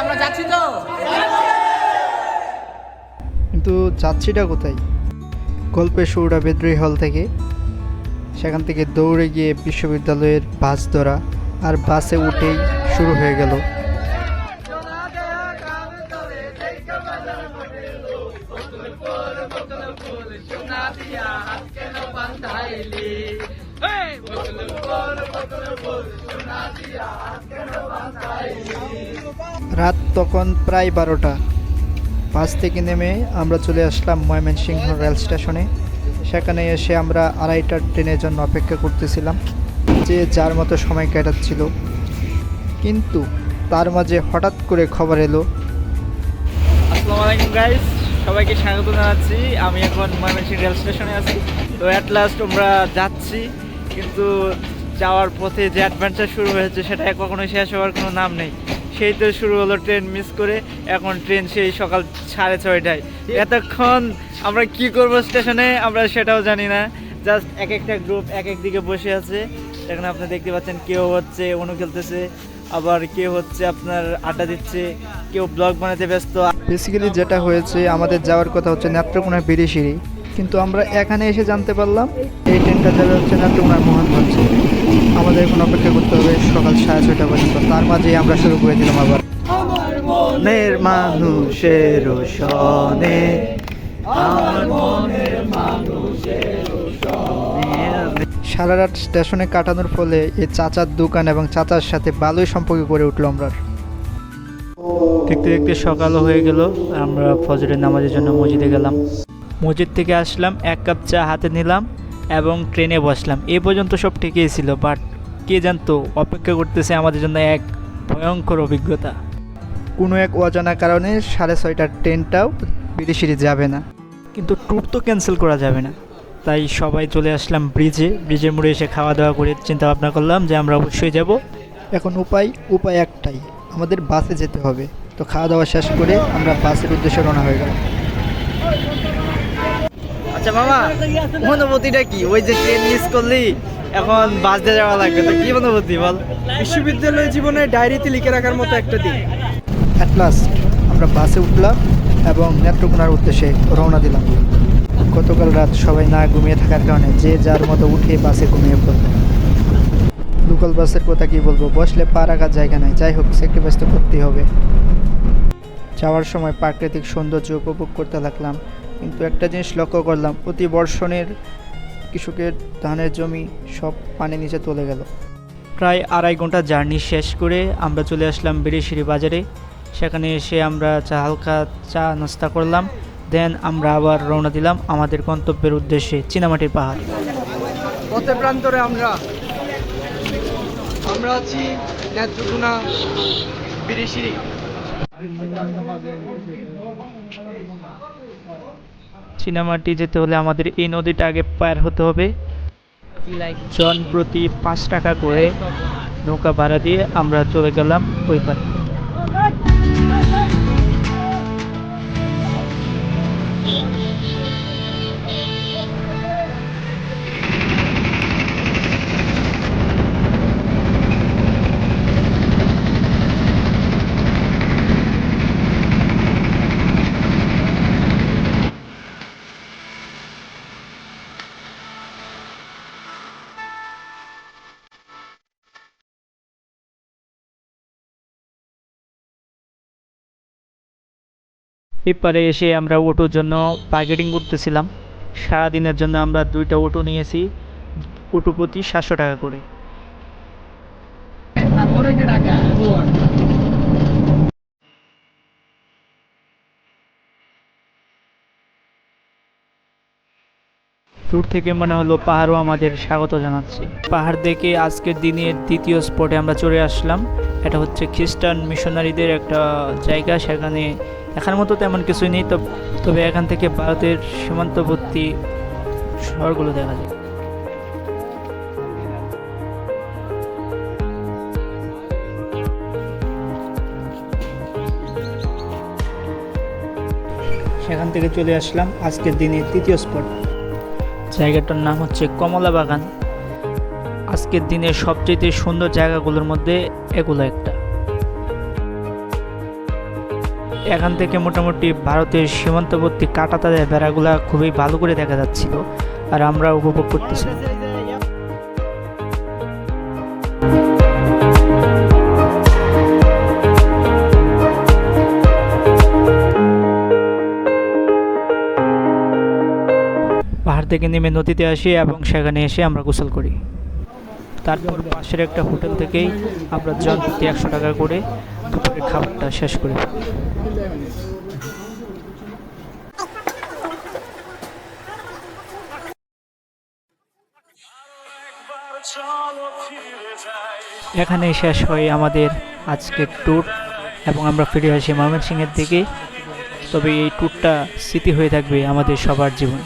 আমরা যাচ্ছি তো। কিন্তু যাচ্ছিটা কোথায়? গল্পের শুরুটা বিদ্রোহী হল থেকে, সেখান থেকে দৌড়ে গিয়ে বিশ্ববিদ্যালয়ের বাস ধরা, আর বাসে উঠেই শুরু হয়ে গেল রাত তখন প্রায় 12টা। বাস থেকে নেমে আমরা চলে আসলাম ময়মনসিংহ রেল স্টেশনে। সেখানে এসে আমরা 2:30টার ট্রেনের জন্য অপেক্ষা করতেছিলাম, যে যার মতো সময় কাটাচ্ছিল। কিন্তু তার মাঝে হঠাৎ করে খবর এলো। আসসালামু আলাইকুম গাইস, সবাইকে স্বাগত জানাচ্ছি। আমি এখন ময়মনসিংহ রেল স্টেশনে আছি। তো অ্যাট লাস্ট আমরা যাচ্ছি, কিন্তু যাওয়ার পথে যে অ্যাডভেঞ্চার শুরু হয়েছে সেটা কখনোই শেষ হওয়ার কোনো নাম নেই। সেই তো শুরু হলো ট্রেন মিস করে, এখন ট্রেন সেই সকাল 6:30টায়। এতক্ষণ আমরা কি করব স্টেশনে আমরা সেটাও জানি না। জাস্ট এক একটা গ্রুপ এক এক দিকে বসে আছে। এখানে আপনি দেখতে পাচ্ছেন কেউ হচ্ছে অনু খেলতেছে, আবার কেউ হচ্ছে আপনার আড্ডা দিচ্ছে, কেউ ব্লগ বানাতে ব্যস্ত। বেসিক্যালি যেটা হয়েছে, আমাদের যাওয়ার কথা হচ্ছে নেত্রকোনার বিরিশিরি, কিন্তু আমরা এখানে এসে জানতে পারলাম এই ট্রেনটা যাবে হচ্ছে নেত্রকোনার মোহনগঞ্জে। আমাদের এখন অপেক্ষা করতে হবে সকাল 6:30 পর্যন্ত। তার মাঝেই আমরা শুরু করে দিলাম আবার মনের মানুষের সনে, আমার মনের মানুষের সনে। সারা রাত স্টেশনে কাটানোর ফলে এই চাচার দোকান এবং চাচার সাথে ভালোই সম্পর্ক গড়ে উঠলো আমরা। দেখতে দেখতে সকালও হয়ে গেল। আমরা ফজরের নামাজের জন্য মসজিদে গেলাম। মসজিদ থেকে আসলাম, 1 কাপ চা হাতে নিলাম এবং ট্রেনে বসলাম। এই পর্যন্ত সব ঠিকই ছিল, বাট কে জানতো অপেক্ষা করতেছে আমাদের জন্য এক ভয়ঙ্কর অভিজ্ঞতা। কোনো এক অজানা কারণে 6:30টার ট্রেনটাও বিরিশিরি যাবে না। কিন্তু ট্যুর তো ক্যান্সেল করা যাবে না, তাই সবাই চলে আসলাম ব্রিজের মোড়ে এসে খাওয়া দাওয়া করে চিন্তা ভাবনা করলাম যে আমরা অবশ্যই যাব। এখন উপায় একটাই, আমাদের বাসে যেতে হবে। তো খাওয়া দাওয়া শেষ করে আমরা বাসের উদ্দেশ্যে রওনা হয়ে গেলাম। আচ্ছা মামা, অনুভূতিটা কি? ওই যে ট্রেন মিস করলি, এখন বাস দিয়ে যাওয়া লাগবে, তো কি অনুভূতি বল? বিশ্ববিদ্যালয় জীবনে ডায়েরিতে লিখে রাখার মতো একটা দিন। অ্যাট লাস্ট আমরা বাসে উঠলাম এবং নেত্রকোনার উদ্দেশ্যে রওনা দিলাম। গতকাল রাত সবাই না ঘুমিয়ে থাকার কারণে যে যার মতো উঠে বাসে ঘুমিয়ে পড়ল। লোকাল বাসের কথা কি বলবো, বসলে পা রাখার জায়গা নেই। যাই হোক, স্যাক্রিফাইস তো করতেই হবে। যাওয়ার সময় প্রাকৃতিক সৌন্দর্য উপভোগ করতে লাগলাম, কিন্তু একটা জিনিস লক্ষ্য করলাম, প্রতি বর্ষণের কৃষকের ধানের জমি সব পানি নিচে চলে গেল। প্রায় 2.5 ঘন্টা জার্নি শেষ করে আমরা চলে আসলাম বিরিশিরি বাজারে। সেখানে এসে আমরা হালকা চা নাস্তা করলাম। দেন আমরা আবার রওনা দিলাম আমাদের গন্তব্যের উদ্দেশ্যে, চীনামাটির পাহাড়। পথে প্রান্তরে আমরা আছি নেত্রকোনা বিরিশিরি। চীনামাটি যেতে হলে আমাদের এই নদীটা আগে পার হতে হবে। জন প্রতি 5 টাকা করে নৌকা ভাড়া দিয়ে আমরা চলে গেলাম ওই পারে। এপারে এসে আমরা অটোর জন্য বার্গেনিং করতেছিলাম। সারাদিনের জন্য আমরা 2টা অটো নিয়েছি, অটো প্রতি 700 টাকা করে। দূর থেকে মনে হলো পাহাড়ও আমাদের স্বাগত জানাচ্ছে। পাহাড় দেখে আজকের দিনের দ্বিতীয় স্পটে আমরা চলে আসলাম। এটা হচ্ছে খ্রিস্টান মিশনারিদের একটা জায়গা। সেখানে এখানের মতো তেমন কিছুই নেই, তবে এখান থেকে ভারতের সীমান্তবর্তী শহরগুলো দেখা যায়। সেখান থেকে চলে আসলাম আজকের দিনের তৃতীয় স্পট। জায়গাটার নাম হচ্ছে কমলা বাগান। আজকের দিনের সবচেয়ে সুন্দর জায়গাগুলোর মধ্যে এগুলো একটা। এখান থেকে মোটামুটি ভারতের সীমান্তবর্তী কাঁটাতারের বেড়াগুলা খুবই ভালো করে দেখা যাচ্ছিল, আর আমরা উপভোগ করতেছি। পাহাড় থেকে নেমে নদীতে আসি এবং সেখানে এসে আমরা গোসল করি। তারপর পাশের একটা হোটেল থেকেই আমরা জন প্রতি 100 টাকা করে দুপুরের খাবারটা শেষ করি। এখানেই শেষ হয় আমাদের আজকের ট্যুর এবং আমরা ফিরে আসি ময়মনসিংহের দিকে। তবে এই ট্যুরটা স্মৃতি হয়ে থাকবে আমাদের সবার জীবনে।